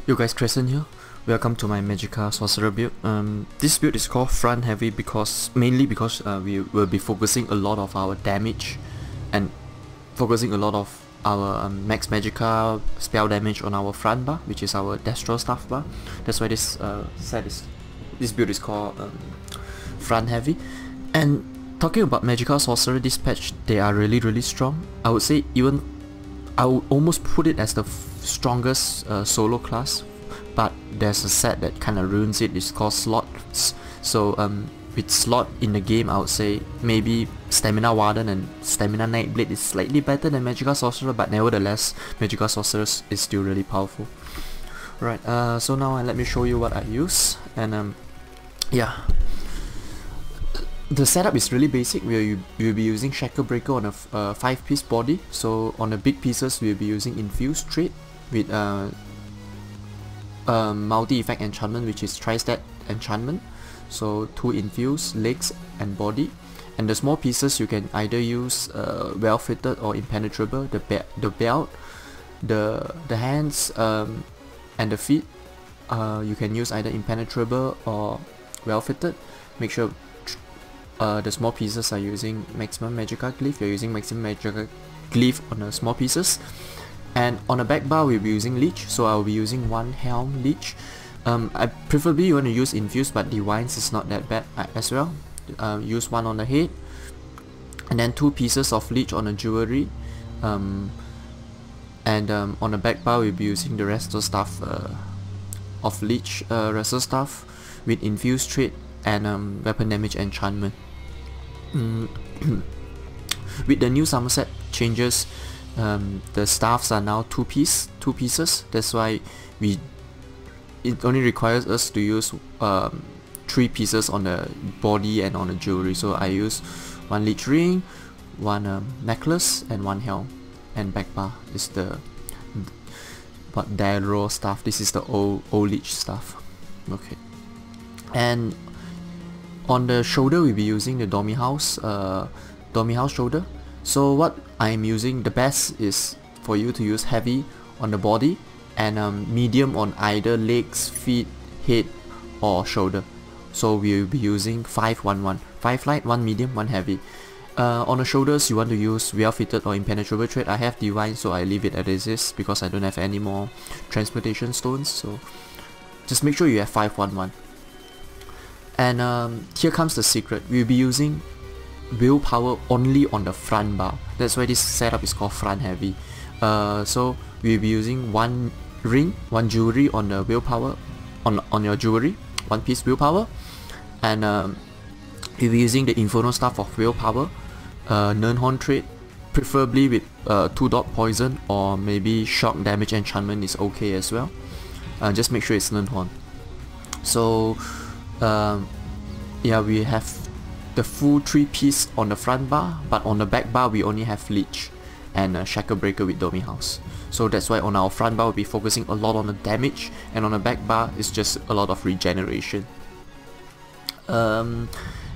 Yo guys, Crescent here. Welcome to my Magicka Sorcerer build. This build is called FrontHeavy mainly because we will be focusing a lot of our damage and focusing a lot of our max Magicka spell damage on our front bar, which is our Destro staff bar. That's why this build is called FrontHeavy. And talking about Magicka Sorcerer, this patch, they are really strong. I would say I would almost put it as the strongest solo class, but there's a set that kind of ruins it. It's called slots. So with slot in the game, I would say maybe Stamina Warden and Stamina Nightblade is slightly better than Magicka Sorcerer, but nevertheless Magicka Sorcerer is still really powerful. Right, so now let me show you what I use. And yeah, the setup is really basic. We'll be using Shackle Breaker on a 5-piece body. So on the big pieces we'll be using Infused Trait with multi-effect enchantment, which is Tri-Stat enchantment. So 2 infused, legs and body. And the small pieces you can either use Well-Fitted or Impenetrable. The belt, the hands and the feet, you can use either Impenetrable or Well-Fitted. Make sure the small pieces are using maximum Magicka Glyph. You're using maximum Magicka Glyph on the small pieces. And on the back bar we'll be using Leech, so I'll be using 1 Helm Leech. I preferably you want to use Infused, but Divines is not that bad as well. Use 1 on the head, and then 2 pieces of Leech on the jewelry. And on the back bar we'll be using the rest of stuff of Leech Wrestle Staff with Infused Trait and weapon damage enchantment. With the new Summerset changes, the staffs are now 2 pieces. That's why it only requires us to use 3 pieces on the body and on the jewelry. So I use 1 leech ring, 1 necklace, and 1 helm. And back bar is the Daedro stuff. This is the old leech stuff. Okay. And on the shoulder we'll be using the Dormy House shoulder. So what I'm using, the best is for you to use heavy on the body and medium on either legs, feet, head or shoulder. So we'll be using 5-1-1, 5 light, 1 medium, 1 heavy. On the shoulders you want to use Well-Fitted or Impenetrable Trait. I have Divine, so I leave it as it is because I don't have any more Transportation Stones. So just make sure you have 5-1-1. And here comes the secret. We'll be using Willpower only on the front bar. That's why this setup is called FrontHeavy. So we'll be using 1 ring, 1 jewelry on the Willpower, on your jewelry, 1 piece Willpower. And we'll be using the Inferno Staff of Willpower, Nirnhorn Trait, preferably with 2 dot poison, or maybe shock damage enchantment is okay as well. Just make sure it's Nirnhorn. So yeah, we have the full 3-piece on the front bar, but on the back bar we only have Leech and Shackle Breaker with Dormy House. So that's why on our front bar we'll be focusing a lot on the damage, and on the back bar it's just a lot of regeneration. Yeah,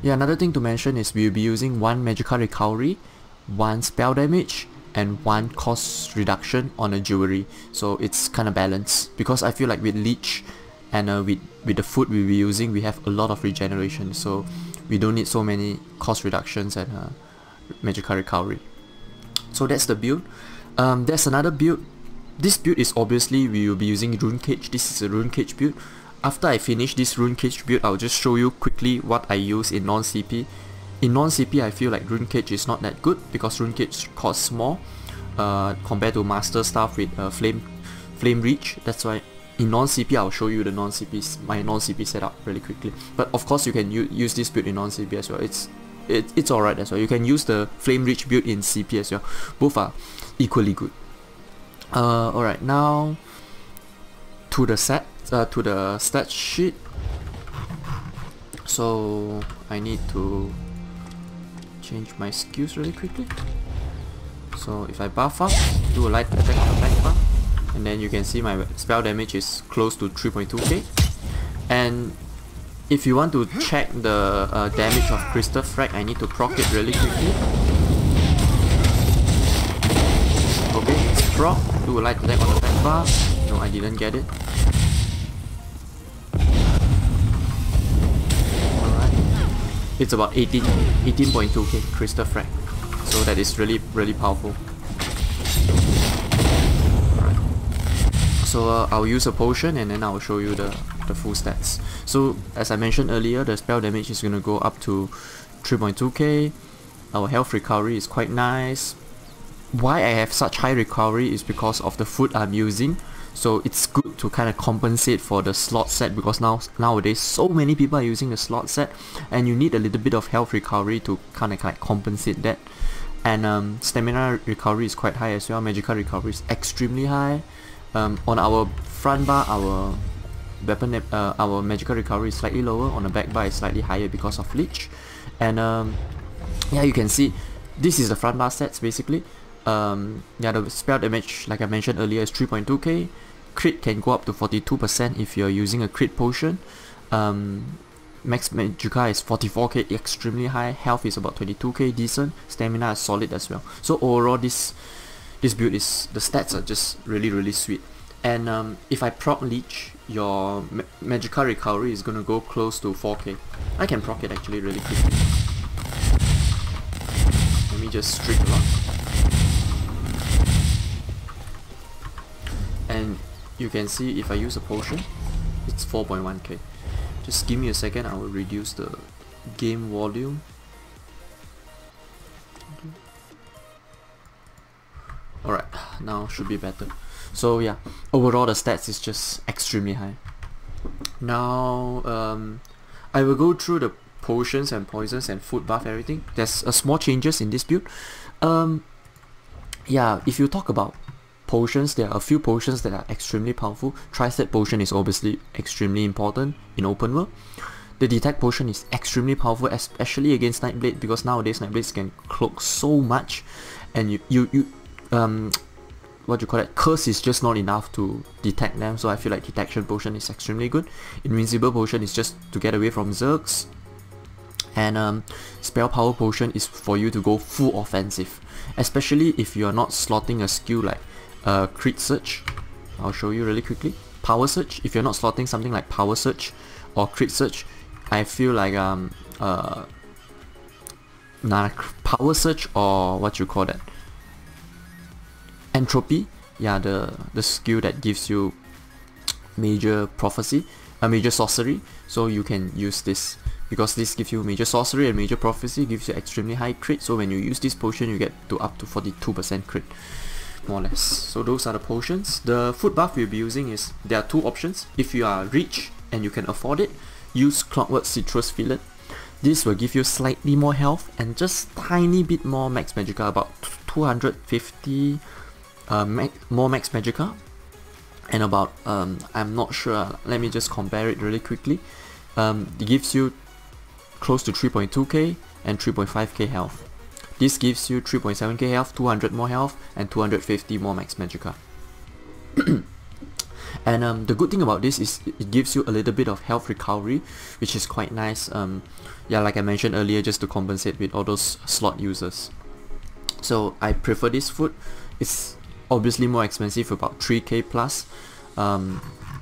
another thing to mention is we'll be using 1 Magicka Recovery, 1 spell damage, and 1 cost reduction on the jewelry. So it's kind of balanced, because I feel like with Leech and with the food we'll be using, we have a lot of regeneration, so we don't need so many cost reductions and Magicka Recovery. So that's the build. There's another build. This build is obviously we will be using Rune Cage. This is a Rune Cage build. After I finish this Rune Cage build, I'll just show you quickly what I use in non-CP. In non-CP I feel like Rune Cage is not that good because Rune Cage costs more compared to Master Staff with Flame Reach. That's why in non-CP I'll show you the my non-CP setup really quickly. But of course you can use this build in non-CP as well. It's alright as well. You can use the Flame Reach build in CP as well. Both are equally good. Alright, now to the stat sheet. So I need to change my skills really quickly. So if I buff up, do a light attack on the back bar, and then you can see my spell damage is close to 3.2k. And if you want to check the damage of Crystal Frag, I need to proc it really quickly. Okay, it's proc, do a light attack on the back bar, No, I didn't get it. Alright. It's about 18.2k crystal frag. So that is really powerful. Alright. So I'll use a potion and then I'll show you the full stats. So as I mentioned earlier, the spell damage is gonna go up to 3.2k. Our health recovery is quite nice. Why I have such high recovery is because of the food I'm using. So it's good to kind of compensate for the slot set, because nowadays so many people are using the slot set and you need a little bit of health recovery to kind of compensate that. And stamina recovery is quite high as well. Magicka recovery is extremely high. On our front bar, our weapon, our Magicka recovery is slightly lower. On the back bar is slightly higher because of leech. And yeah, you can see this is the front bar stats basically. Yeah, the spell damage, like I mentioned earlier, is 3.2k. Crit can go up to 42% if you're using a crit potion. Max Magicka is 44k, extremely high. Health is about 22k, decent. Stamina is solid as well. So overall, this build is, the stats are just really sweet. And if I proc leech, your Magicka recovery is gonna go close to 4k. I can proc it actually really quickly. Let me just streak a lot. And you can see if I use a potion, it's 4.1k. Just give me a second, I will reduce the game volume. Alright, now should be better. So yeah, overall the stats is just extremely high. Now I will go through the potions and poisons and food buff, everything. There's small changes in this build. Yeah, if you talk about potions, there are a few potions that are extremely powerful. Tri-set potion is obviously extremely important in open world. The detect potion is extremely powerful, especially against Nightblade, because nowadays Nightblades can cloak so much, and what you call it, curse is just not enough to detect them. So I feel like detection potion is extremely good. Invincible potion is just to get away from Zergs, and spell power potion is for you to go full offensive, especially if you are not slotting a skill like crit search. I'll show you really quickly. Power search, if you're not slotting something like power search or crit search, I feel like power search, or what you call that, entropy, yeah, the skill that gives you major prophecy, major sorcery. So you can use this because this gives you major sorcery, and major prophecy gives you extremely high crit. So when you use this potion, you get to up to 42% crit, more or less. So those are the potions. The food buff we'll be using is, there are two options. If you are rich and you can afford it, use Clockwork Citrus Fillet. This will give you slightly more health and just tiny bit more max Magicka, about 250 more max Magicka, and about I'm not sure, let me just compare it really quickly. It gives you close to 3.2k and 3.5k health. This gives you 3.7k health, 200 more health, and 250 more max Magicka. And the good thing about this is it gives you a little bit of health recovery, which is quite nice. Yeah, like I mentioned earlier, just to compensate with all those slot users. So I prefer this food. It's obviously more expensive, about 3k plus.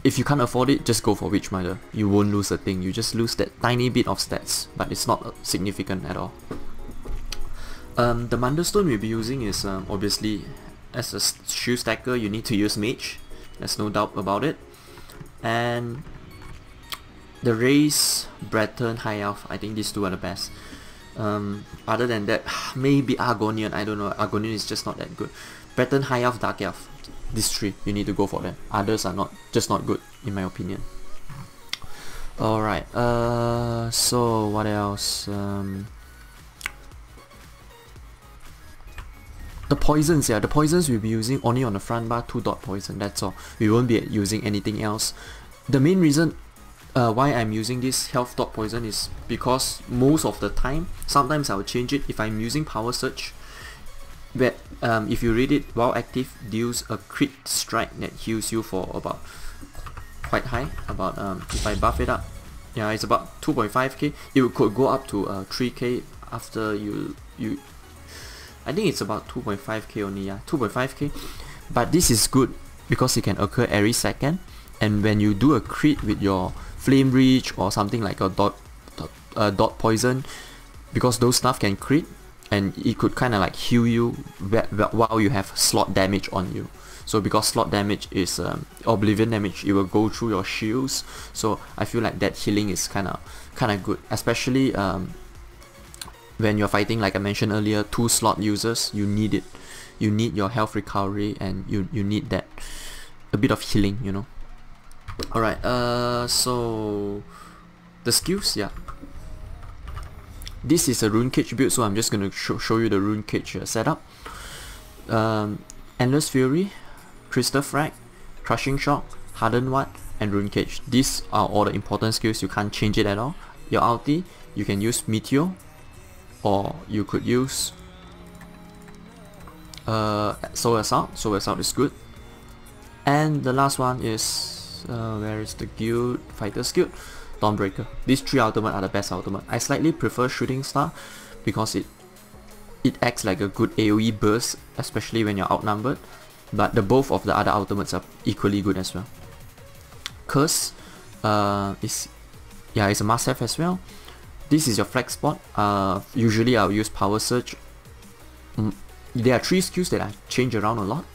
If you can't afford it, just go for Witch Mother. You won't lose a thing, you just lose that tiny bit of stats, but it's not significant at all. The Mundus stone we'll be using is obviously, as a shield stacker, you need to use Mage. There's no doubt about it. And the Race, Breton, High Elf, I think these two are the best. Other than that, maybe Argonian, I don't know. Argonian is just not that good. Breton, High Elf, Dark Elf, these three, you need to go for them. Others are just not good in my opinion. Alright, so what else? The poisons, yeah, the poisons we'll be using only on the front bar, 2-dot poison, that's all. We won't be using anything else. The main reason why I'm using this health dot poison is because most of the time, sometimes I'll change it if I'm using power search. But if you read it, while active, deals a crit strike that heals you for about quite high. About if I buff it up, yeah, it's about 2.5k. It could go up to 3k after you. I think it's about 2.5k only, yeah, 2.5k. But this is good because it can occur every second, and when you do a crit with your flame reach or something like a dot poison, because those stuff can crit, and it could kind of like heal you while you have slot damage on you. So because slot damage is oblivion damage, it will go through your shields. So I feel like that healing is kind of good, especially when you're fighting, like I mentioned earlier, 2 slot users. You need it. You need your health recovery, and you need that a bit of healing, you know. Alright, so the skills, yeah. This is a rune cage build, so I'm just gonna show you the rune cage setup. Endless Fury, Crystal Frag, Crushing Shock, Hardened Watt, and Rune Cage. These are all the important skills. You can't change it at all. Your ulti, you can use Meteor, or you could use Soul Assault. Soul Assault is good. And the last one is where is the guild? Fighter's Guild, Dawnbreaker. These 3 ultimate are the best ultimate. I slightly prefer Shooting Star because it acts like a good AoE burst, especially when you're outnumbered. But both of the other ultimates are equally good as well. Curse is a must-have as well. This is your flex spot. Usually I'll use Power Surge. There are 3 skills that I change around a lot.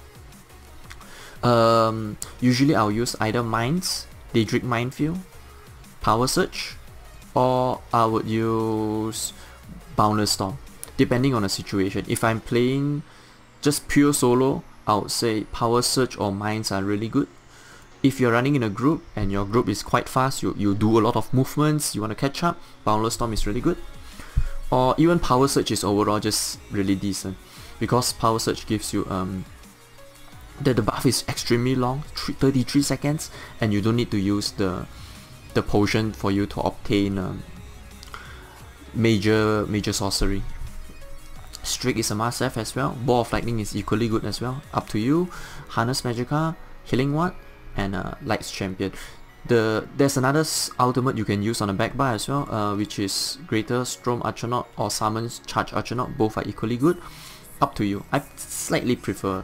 Usually I'll use either Mines, Daedric Minefield, Power Surge, or I would use Boundless Storm, depending on the situation. If I'm playing just pure solo, I would say Power Surge or Mines are really good. If you're running in a group and your group is quite fast, you do a lot of movements, you want to catch up, Boundless Storm is really good. Or even Power Surge is overall just really decent, because Power Surge gives you the buff is extremely long, 33 seconds, and you don't need to use the potion for you to obtain major sorcery. Streak is a must-have as well. Ball of Lightning is equally good as well. Up to you. Harness Magicka, Healing Watt, and Light's Champion. There's another ultimate you can use on the back bar as well, which is Greater Storm Archanaut or Summons Charge Archanaut. Both are equally good. Up to you. I slightly prefer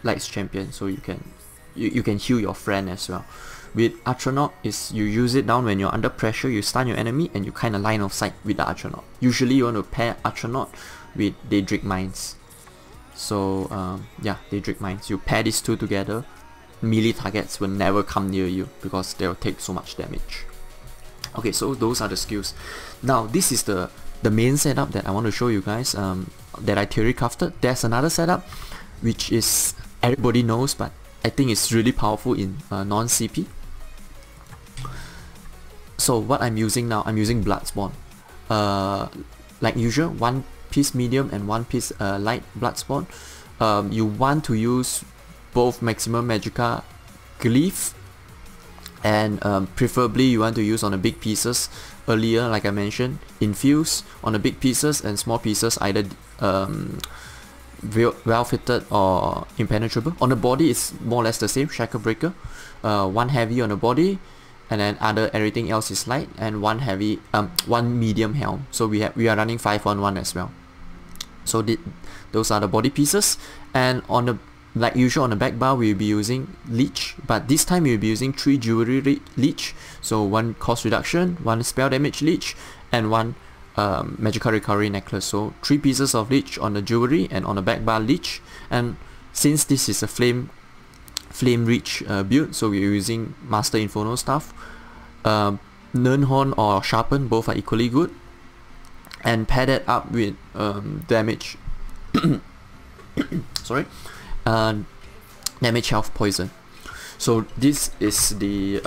Light's Champion, so you can heal your friend as well. With Archanaut, is you use it down when you're under pressure, you stun your enemy, and you kind of line of sight with the Archanaut. Usually you want to pair Archanaut with Daedric Mines. So yeah, Daedric Mines. You pair these 2 together, melee targets will never come near you because they'll take so much damage. Okay, so those are the skills. Now this is the main setup that I want to show you guys, that I theory crafted. There's another setup which is everybody knows, but I think it's really powerful in non-CP. So what I'm using now, I'm using Bloodspawn. Like usual, 1 piece medium and 1 piece light Bloodspawn. You want to use both maximum Magicka Glyph, and preferably you want to use on the big pieces earlier, like I mentioned, Infuse on the big pieces, and small pieces either well fitted or impenetrable. On the body it's more or less the same, Shackle Breaker. 1 heavy on the body, and then everything else is light, and 1 heavy, 1 medium helm. So we are running 5-1-1 as well. So those are the body pieces. And on the, like usual, on the back bar we'll be using Leech, but this time we'll be using 3 jewelry Leech. So 1 cost reduction, 1 spell damage Leech, and 1 Magicka recovery necklace. So 3 pieces of Leech on the jewelry, and on the back bar Leech. And since this is a flame reach build, so we're using Master Inferno stuff. Nirnhorn or Sharpen, both are equally good, and pair that up with damage sorry, damage, health, poison. So this is the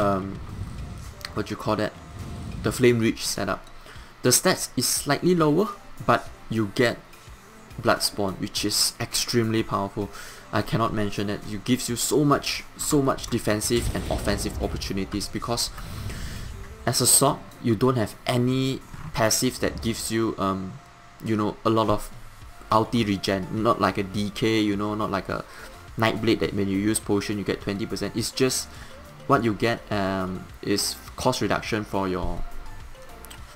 what you call that, the flame reach setup. The stats is slightly lower, but you get Bloodspawn, which is extremely powerful. I cannot mention it. It gives you so much defensive and offensive opportunities, because as a sword you don't have any passives that gives you you know, a lot of ulti regen, not like a DK, you know, not like a Nightblade that when you use potion you get 20%. It's just what you get is cost reduction for your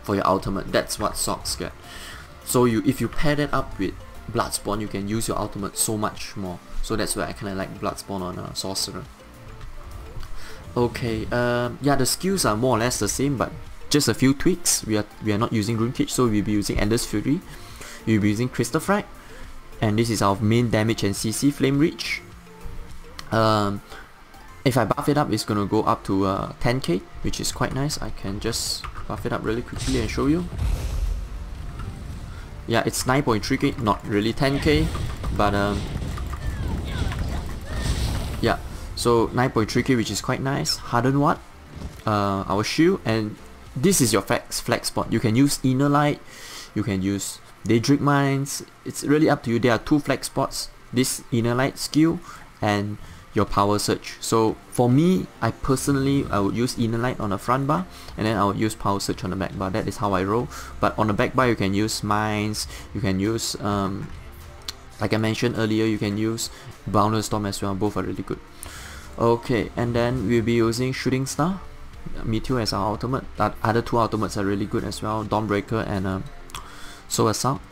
ultimate. That's what swords get. So if you pair that up with Bloodspawn, you can use your ultimate so much more. So that's why I kind of like Bloodspawn on a Sorcerer. Okay, yeah, the skills are more or less the same, but just a few tweaks. We are not using Rune Cage, so we'll be using Endless Fury. We'll be using Crystal Frag, and this is our main damage and CC Flame Reach. If I buff it up, it's gonna go up to 10k, which is quite nice. I can just buff it up really quickly and show you. Yeah, it's 9.3k, not really 10k, but yeah, so 9.3k, which is quite nice. Harden Watt, our shield, and this is your flex spot. You can use Inner Light, you can use Daedric Mines. It's really up to you. There are two flex spots, this Inner Light skill and your Power Surge. So for me, I would use Inner Light on the front bar, and then I would use Power Surge on the back bar. That is how I roll. But on the back bar, you can use Mines, you can use like I mentioned earlier, you can use Boundless Storm as well. Both are really good. Okay, and then we'll be using Shooting Star, Meteor as our ultimate. That other two ultimates are really good as well, Dawnbreaker and Soul Assault.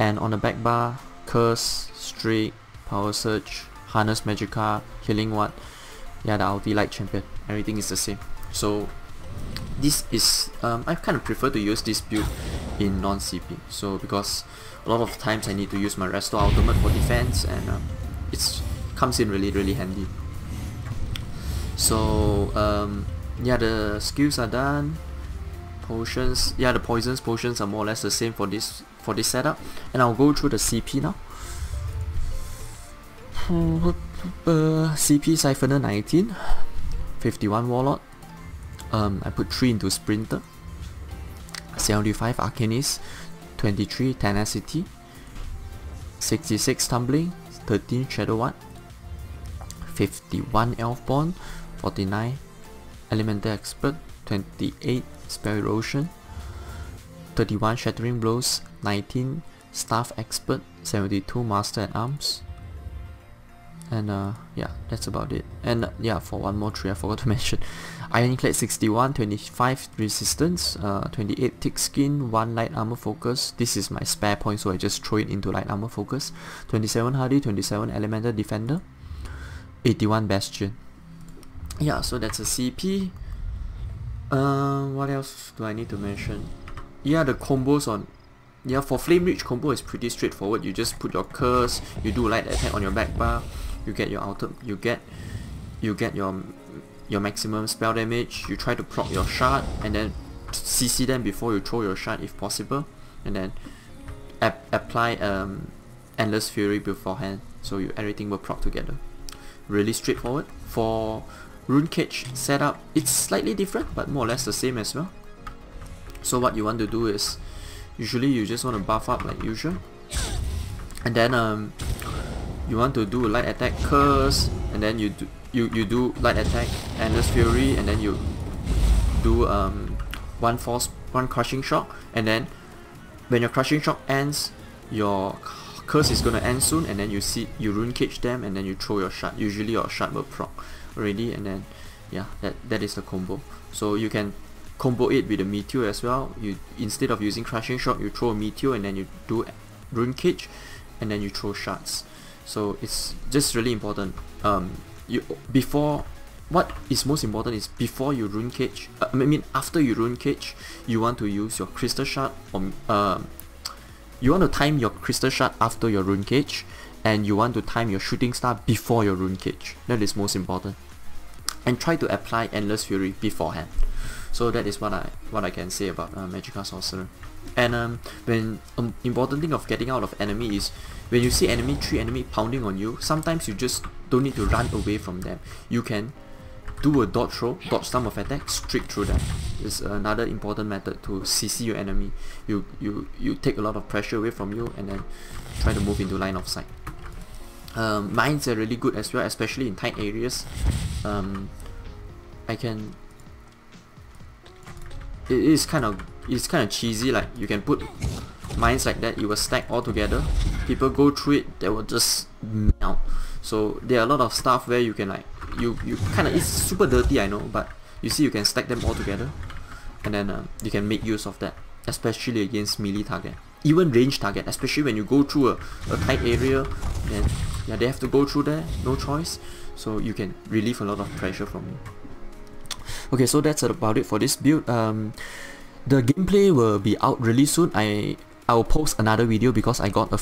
And on the back bar, Curse, Streak, Power Surge, Harness Magicka, Healing Watt, yeah, the ulti light champion, everything is the same. So this is, I kind of prefer to use this build in non-CP, so because a lot of times I need to use my Restore ultimate for defense, and it comes in really handy. So yeah, the skills are done. Potions, yeah, the poisons potions are more or less the same for this setup, and I'll go through the CP now. CP Siphoner 19, 51 Warlord. I put 3 into Sprinter, 75 Arcanist, 23 Tenacity, 66 Tumbling, 13 Shadow Watt, 51 Elfborn, 49 Elemental Expert, 28 Spell Erosion, 31 Shattering Blows, 19 Staff Expert, 72 Master at Arms. And yeah, that's about it. And yeah, for one more tree I forgot to mention, Ironclad 61, 25 Resistance, 28 Thick Skin, 1 Light Armor Focus. This is my spare point, so I just throw it into Light Armor Focus. 27 Hardy, 27 Elemental Defender, 81 Bastion. Yeah, so that's a CP. What else do I need to mention? Yeah, the combos on... Yeah, for Flame Reach combo is pretty straightforward. You just put your Curse, you do light attack on your back bar, you get your you get your maximum spell damage, you try to proc your shard, and then CC them before you throw your shard if possible, and then apply Endless Fury beforehand, so everything will proc together. Really straightforward. For Rune Cage setup, it's slightly different, but more or less the same as well. So what you want to do is, usually you just want to buff up like usual, and then you want to do a light attack Curse, and then you do light attack Endless Fury, and then you do one Crushing Shock, and then when your Crushing Shock ends, your Curse is gonna end soon, and then you Rune Cage them, and then you throw your shard. Usually your shard will proc already, and then yeah, that is the combo. So you can combo it with a Meteor as well. You, instead of using Crushing Shock, you throw a Meteor, and then you do Rune Cage, and then you throw shards. So it's just really important. What is most important is before you Rune Cage, after you Rune Cage, you want to use your Crystal Shard, or you want to time your Crystal Shard after your Rune Cage, and you want to time your Shooting Star before your Rune Cage. That is most important. And try to apply Endless Fury beforehand. So that is what I can say about Magicka Sorcerer. And when important thing of getting out of enemy is, when you see 3 enemy pounding on you, sometimes you just don't need to run away from them. You can do a dodge throw, dodge some of attack, streak through them. It's another important method to CC your enemy. You take a lot of pressure away from you, and then try to move into line of sight. Mines are really good as well, especially in tight areas. It's kind of cheesy, like you can put mines like that, it will stack all together. People go through it, they will just melt. So there are a lot of stuff where you can like, you kind of, it's super dirty I know, but you see you can stack them all together, and then you can make use of that, especially against melee target. even range target, especially when you go through a tight area, then yeah, they have to go through there, no choice, so you can relieve a lot of pressure from it. Okay, so that's about it for this build. The gameplay will be out really soon. I will post another video because I got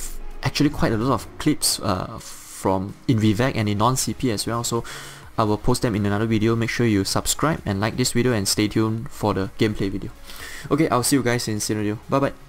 actually quite a lot of clips from in Vivec and in non-CP as well, so I will post them in another video. Make sure you subscribe and like this video and stay tuned for the gameplay video. Okay, I'll see you guys in the video. Bye bye.